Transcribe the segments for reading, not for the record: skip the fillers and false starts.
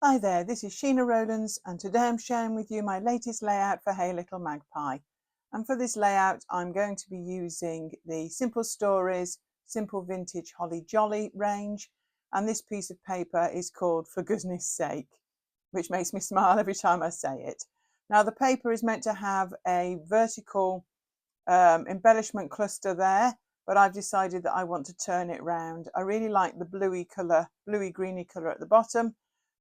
Hi there, this is Sheena Rowlands and today I'm sharing with you my latest layout for Hey Little Magpie. And for this layout I'm going to be using the Simple Stories Simple Vintage Holly Jolly range, and this piece of paper is called For Goodness Sake, which makes me smile every time I say it. Now the paper is meant to have a vertical embellishment cluster there, but I've decided that I want to turn it round. I really like the bluey colour, bluey greeny colour at the bottom,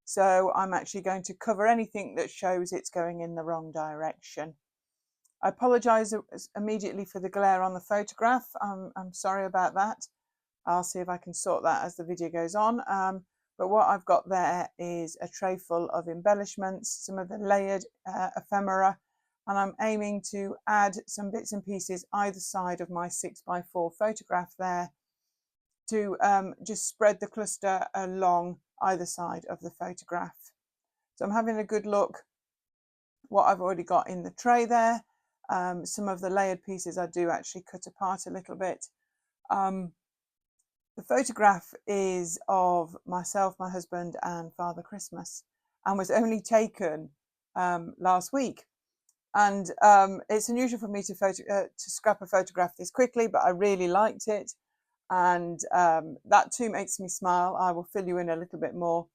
so I'm actually going to cover anything that shows it's going in the wrong direction. I apologise immediately for the glare on the photograph. I'm sorry about that. I'll see if I can sort that as the video goes on. But what I've got there is a tray full of embellishments, some of the layered ephemera, and I'm aiming to add some bits and pieces either side of my 6x4 photograph there to just spread the cluster along either side of the photograph. So I'm having a good look what I've already got in the tray there. Some of the layered pieces I do actually cut apart a little bit. The photograph is of myself, my husband and Father Christmas, and was only taken last week. And it's unusual for me to scrap a photograph this quickly, but I really liked it. And that too makes me smile. I will fill you in a little bit more.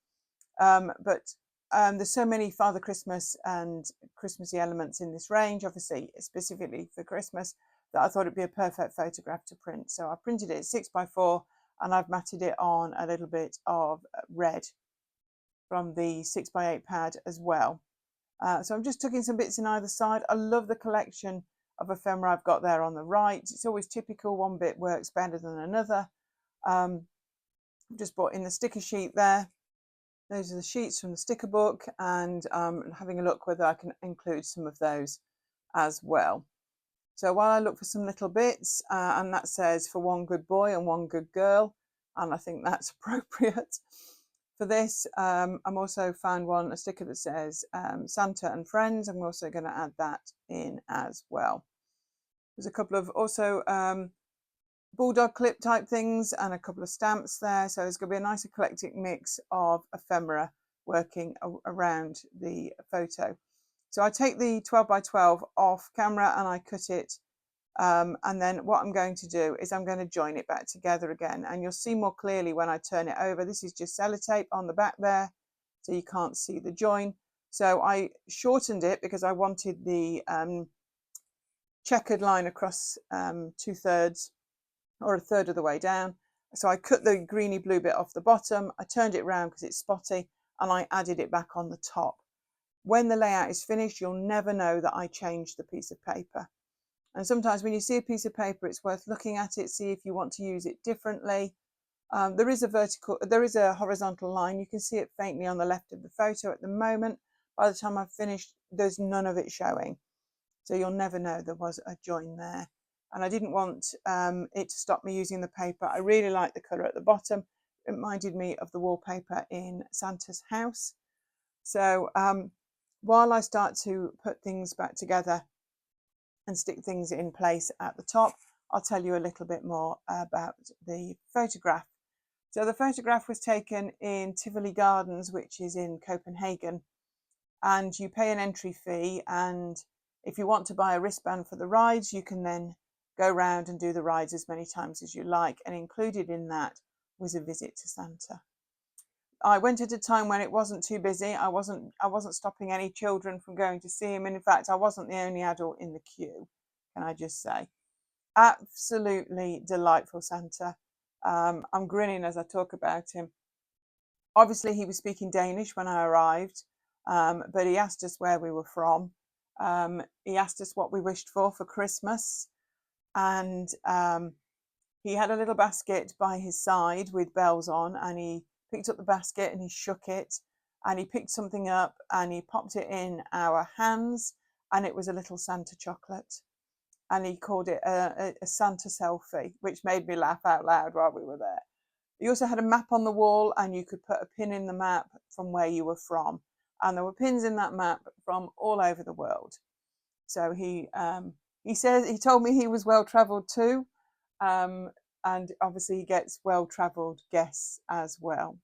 But there's so many Father Christmas and Christmassy elements in this range, obviously specifically for Christmas, that I thought it'd be a perfect photograph to print. So I printed it 6x4 and I've matted it on a little bit of red from the 6x8 pad as well. So I'm just tucking some bits in either side. I love the collection of ephemera I've got there on the right. It's always typical, one bit works better than another. I've just brought in the sticker sheet there. Those are the sheets from the sticker book, and having a look whether I can include some of those as well. So while I look for some little bits, and that says for one good boy and one good girl, and I think that's appropriate. For this, I'm also found a sticker that says Santa and Friends. I'm also going to add that in as well. There's a couple of also bulldog clip type things and a couple of stamps there. So it's going to be a nice eclectic mix of ephemera working around the photo. So I take the 12x12 off camera and I cut it. And then what I'm going to do is I'm going to join it back together again, and you'll see more clearly when I turn it over. This is just sellotape on the back there, so you can't see the join. So I shortened it because I wanted the checkered line across 2/3 or a third of the way down. So I cut the greeny blue bit off the bottom, I turned it around because it's spotty, and I added it back on the top. When the layout is finished, you'll never know that I changed the piece of paper. And sometimes when you see a piece of paper, it's worth looking at it, see if you want to use it differently. There is a horizontal line. You can see it faintly on the left of the photo at the moment. By the time I've finished, there's none of it showing. So you'll never know there was a join there. And I didn't want it to stop me using the paper. I really like the colour at the bottom. It reminded me of the wallpaper in Santa's house. So while I start to put things back together and stick things in place at the top, I'll tell you a little bit more about the photograph. So the photograph was taken in Tivoli Gardens, which is in Copenhagen, and you pay an entry fee, and if you want to buy a wristband for the rides, you can then go round and do the rides as many times as you like, and included in that was a visit to Santa. I went at a time when it wasn't too busy. I wasn't stopping any children from going to see him, and in fact I wasn't the only adult in the queue, can I just say. Absolutely delightful Santa. I'm grinning as I talk about him. Obviously he was speaking Danish when I arrived, but he asked us where we were from. He asked us what we wished for Christmas, and he had a little basket by his side with bells on, and he picked up the basket and he shook it, and he picked something up and he popped it in our hands, and it was a little Santa chocolate, and he called it a Santa selfie, which made me laugh out loud while we were there. He also had a map on the wall, and you could put a pin in the map from where you were from, and there were pins in that map from all over the world. So he told me he was well travelled too, and obviously he gets well travelled guests as well.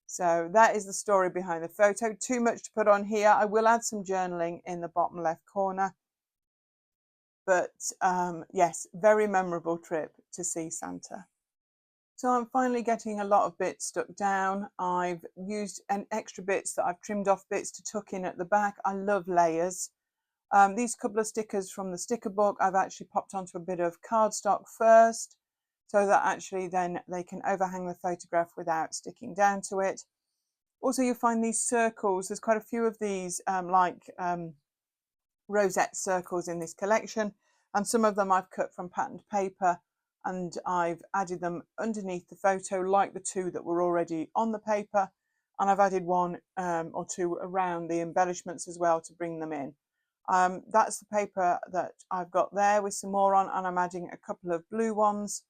So that is the story behind the photo. Too much to put on here. I will add some journaling in the bottom left corner. But yes, very memorable trip to see Santa. So I'm finally getting a lot of bits stuck down. I've used an extra bits that I've trimmed off bits to tuck in at the back. I love layers. These couple of stickers from the sticker book, I've actually popped onto a bit of cardstock first, so that actually then they can overhang the photograph without sticking down to it. Also, you'll find these circles. There's quite a few of these rosette circles in this collection, and some of them I've cut from patterned paper, and I've added them underneath the photo like the two that were already on the paper, and I've added one or two around the embellishments as well to bring them in. That's the paper that I've got there with some more on, and I'm adding a couple of blue ones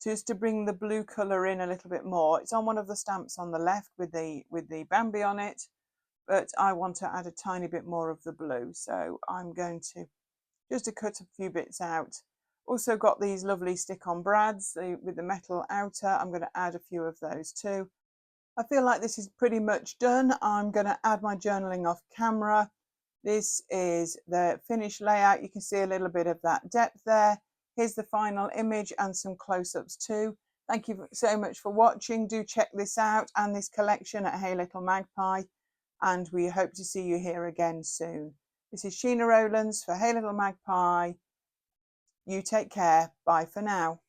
just to bring the blue colour in a little bit more. It's on one of the stamps on the left with the Bambi on it, but I want to add a tiny bit more of the blue, so I'm going to just to cut a few bits out. Also got these lovely stick-on brads with the metal outer. I'm going to add a few of those too. I feel like this is pretty much done. I'm going to add my journaling off camera. This is the finished layout. You can see a little bit of that depth there. Here's the final image and some close-ups too. Thank you so much for watching. Do check this out and this collection at Hey Little Magpie, and we hope to see you here again soon. This is Sheena Rowlands for Hey Little Magpie. You take care. Bye for now.